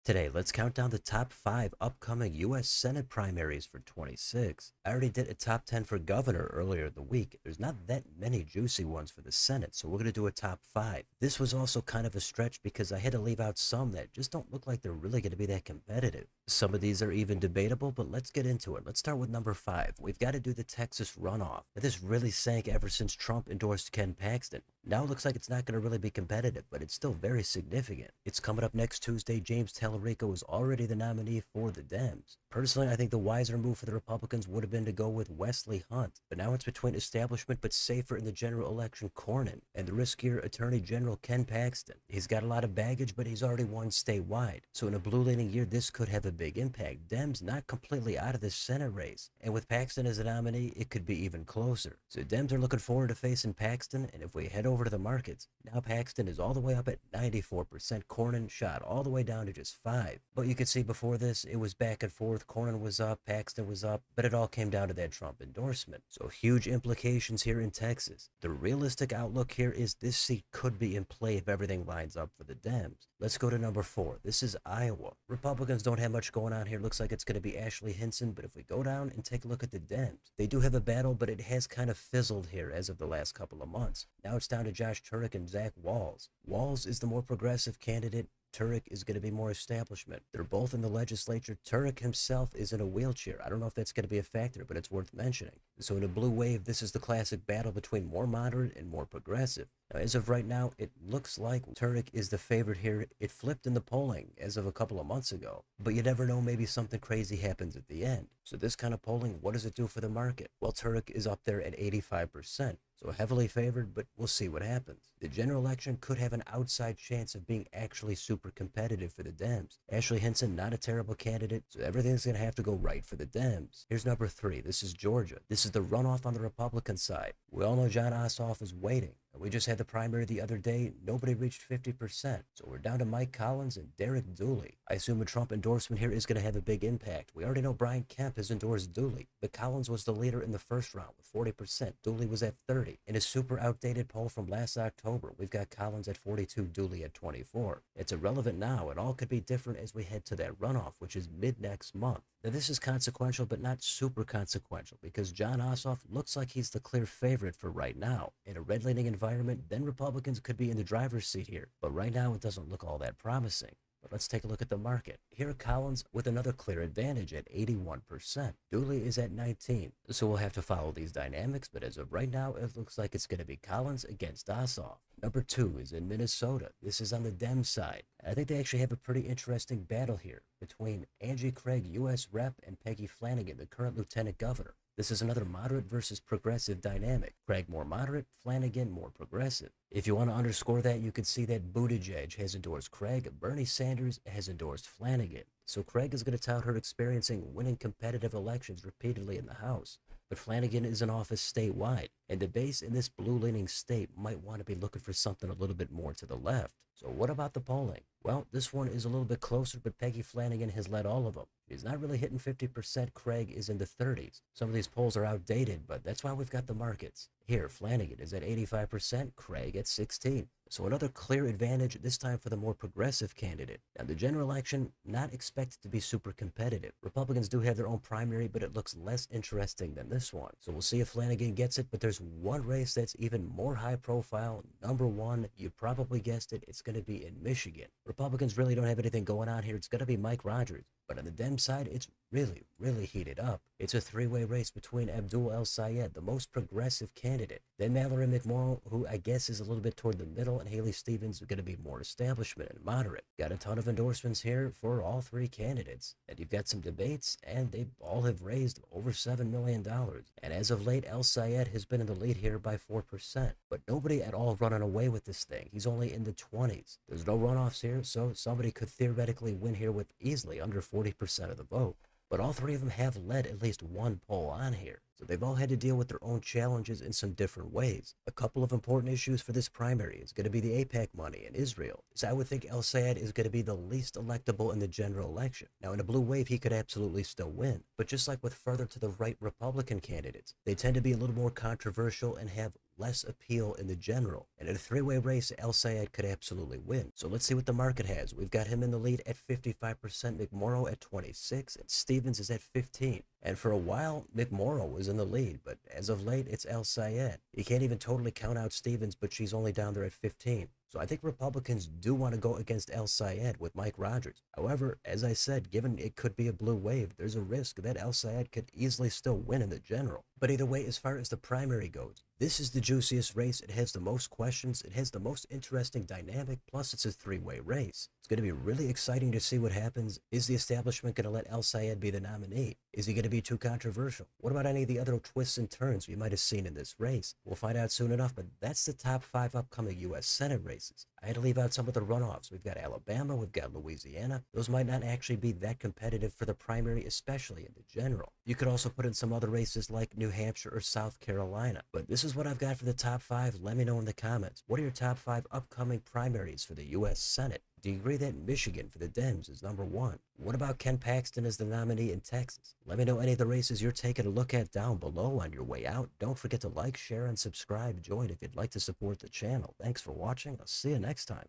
Today, let's count down the top 5 upcoming U.S. Senate primaries for 26. I already did a top 10 for governor earlier in the week. There's not that many juicy ones for the Senate, so we're going to do a top 5. This was also kind of a stretch because I had to leave out some that just don't look like they're really going to be that competitive. Some of these are even debatable, but let's get into it. Let's start with number 5. We've got to do the Texas runoff. This really sank ever since Trump endorsed Ken Paxton. Now it looks like it's not going to really be competitive, but it's still very significant. It's coming up next Tuesday. James Tallarico is already the nominee for the Dems. Personally, I think the wiser move for the Republicans would have been to go with Wesley Hunt, but now it's between establishment but safer in the general election Cornyn and the riskier Attorney General Ken Paxton. He's got a lot of baggage, but he's already won statewide, so in a blue-leaning year, this could have a big impact. Dems not completely out of the Senate race, and with Paxton as a nominee, it could be even closer. So Dems are looking forward to facing Paxton, and if we head over to the markets, now Paxton is all the way up at 94%. Cornyn shot all the way down to just 5. But you could see before this, it was back and forth. Cornyn was up, Paxton was up, but it all came down to that Trump endorsement. So huge implications here in Texas. The realistic outlook here is this seat could be in play if everything lines up for the Dems. Let's go to number 4. This is Iowa. Republicans don't have much going on here. Looks like it's going to be Ashley Hinson, but if we go down and take a look at the Dems, they do have a battle, but it has kind of fizzled here as of the last couple of months. Now it's down to Josh Turek and Zach Walz. Walz is the more progressive candidate. Turek is going to be more establishment. They're both in the legislature. Turek himself is in a wheelchair. I don't know if that's going to be a factor, but it's worth mentioning. So in a blue wave, this is the classic battle between more moderate and more progressive. Now, as of right now, it looks like Turek is the favorite here. It flipped in the polling as of a couple of months ago, but you never know, maybe something crazy happens at the end. So this kind of polling, what does it do for the market? Well, Turek is up there at 85%. So heavily favored, but we'll see what happens. The general election could have an outside chance of being actually super competitive for the Dems. Ashley Hinson, not a terrible candidate, so everything's going to have to go right for the Dems. Here's number 3. This is Georgia. This is the runoff on the Republican side. We all know Jon Ossoff is waiting. We just had the primary the other day. Nobody reached 50%. So we're down to Mike Collins and Derek Dooley. I assume a Trump endorsement here is going to have a big impact. We already know Brian Kemp has endorsed Dooley, but Collins was the leader in the first round with 40%. Dooley was at 30. In a super outdated poll from last October, we've got Collins at 42, Dooley at 24. It's irrelevant now. It all could be different as we head to that runoff, which is mid next month. Now, this is consequential, but not super consequential, because Jon Ossoff looks like he's the clear favorite for right now. In a red-leaning environment, then Republicans could be in the driver's seat here, but right now it doesn't look all that promising. But let's take a look at the market. Here, Collins with another clear advantage at 81%. Dooley is at 19. So we'll have to follow these dynamics, but as of right now, it looks like it's going to be Collins against Ossoff. Number 2 is in Minnesota. This is on the Dem side. I think they actually have a pretty interesting battle here between Angie Craig, U.S. Rep, and Peggy Flanagan, the current Lieutenant Governor. This is another moderate versus progressive dynamic. Craig more moderate, Flanagan more progressive. If you want to underscore that, you can see that Buttigieg has endorsed Craig, Bernie Sanders has endorsed Flanagan. So Craig is going to tout her experiencing winning competitive elections repeatedly in the House. But Flanagan is in office statewide, and the base in this blue-leaning state might want to be looking for something a little bit more to the left. So what about the polling? Well, this one is a little bit closer, but Peggy Flanagan has led all of them. She's not really hitting 50%. Craig is in the 30s. Some of these polls are outdated, but that's why we've got the markets. Here, Flanagan is at 85%, Craig at 16. So another clear advantage, this time for the more progressive candidate. Now, the general election, not expected to be super competitive. Republicans do have their own primary, but it looks less interesting than this one. So we'll see if Flanagan gets it, but there's one race that's even more high profile. Number 1, you probably guessed it, it's going to be in Michigan. Republicans really don't have anything going on here. It's going to be Mike Rogers. But on the Dem side, it's really heated up. It's a three-way race between Abdul El Sayed, the most progressive candidate, then Mallory McMorrow, who I guess is a little bit toward the middle, and Haley Stevens are going to be more establishment and moderate. Got a ton of endorsements here for all 3 candidates. And you've got some debates, and they all have raised over $7 million. And as of late, El Sayed has been in the lead here by 4%. But nobody at all running away with this thing. He's only in the 20s. There's no runoffs here, so somebody could theoretically win here with easily under 40% of the vote. But all 3 of them have led at least one poll on here. So they've all had to deal with their own challenges in some different ways. A couple of important issues for this primary is going to be the APAC money in Israel. So I would think El Sayed is going to be the least electable in the general election. Now, in a blue wave, he could absolutely still win. But just like with further to the right Republican candidates, they tend to be a little more controversial and have less appeal in the general. And in a three-way race, El Sayed could absolutely win. So let's see what the market has. We've got him in the lead at 55%, McMorrow at 26, and Stevens is at 15. And for a while, McMorrow was in the lead, but as of late, it's El Sayed. You can't even totally count out Stevens, but she's only down there at 15. So I think Republicans do want to go against El Sayed with Mike Rogers. However, as I said, given it could be a blue wave, there's a risk that El Sayed could easily still win in the general. But either way, as far as the primary goes, this is the juiciest race. It has the most questions. It has the most interesting dynamic. Plus, it's a three-way race. It's going to be really exciting to see what happens. Is the establishment going to let El Sayed be the nominee? Is he going to be too controversial? What about any of the other twists and turns we might have seen in this race? We'll find out soon enough, but that's the top 5 upcoming U.S. Senate races. I had to leave out some of the runoffs. We've got Alabama, we've got Louisiana. Those might not actually be that competitive for the primary, especially in the general. You could also put in some other races like New Hampshire or South Carolina. But this is what I've got for the top 5. Let me know in the comments. What are your top 5 upcoming primaries for the U.S. Senate? Do you agree that Michigan for the Dems is number 1? What about Ken Paxton as the nominee in Texas? Let me know any of the races you're taking a look at down below on your way out. Don't forget to like, share, and subscribe. Join if you'd like to support the channel. Thanks for watching. I'll see you next time.